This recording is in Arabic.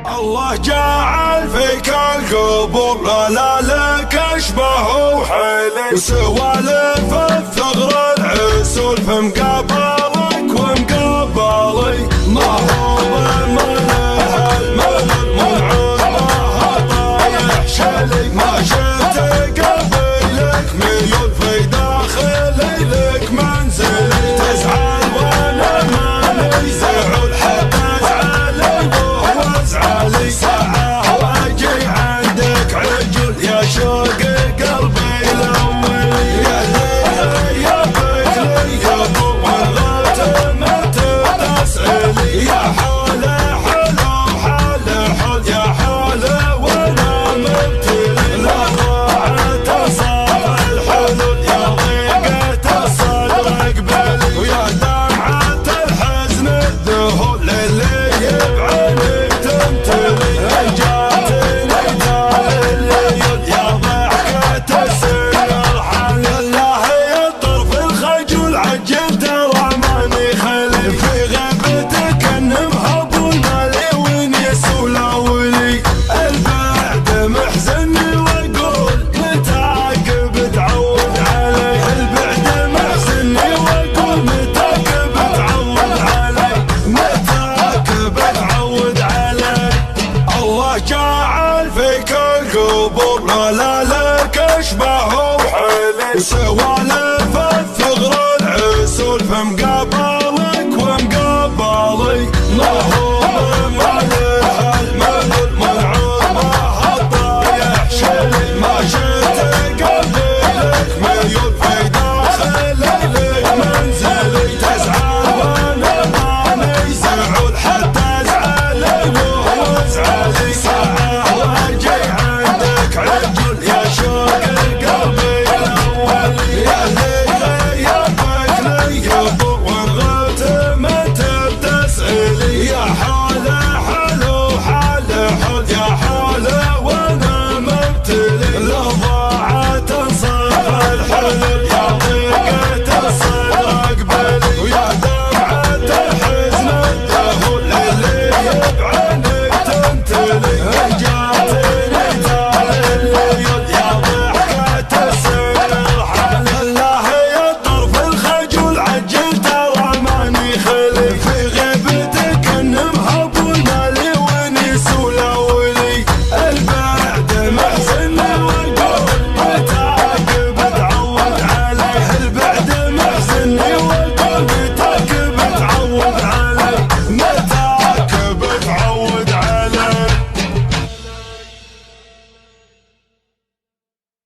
الله جعل فيك القبور لا لك اشبه وحيلي، وسوالف الثغر العسول في مقابلك ومقابلي. ما هو بمنه الملل منعم ما طايح شلي، ما شفت قبيلك ميول في داخلي لك منزلي. تزعل وانا ماني زعل حتى ازعلي وازعلي، ساعة واجي عندك عجل يا شوق قلبي الاولي. يا ليلي يا بيلي يا ابو الغوت متى تسألي، يا حالة حلو حالة حل يا حالة وانا مبتلي. لا ضاعت صار الحلول يا ضيقة الصدر اقبلي، ويا دمعة الحزن الذهول اللي يبعني تمتلي. جاتني دار الليل يا ضحكة السر الحل، الله يطر في الخجل عجل ترى ماني خلي. في غيبتك النمهب والمالي ونيس ولاولي، البعد محزني واقول متى عقب تعود علي. البعد محزني واقول متى عقب تعود علي، متى عقب تعود علي. الله جعل فيك القبور لا لك اشبه وحيلي، وسوالف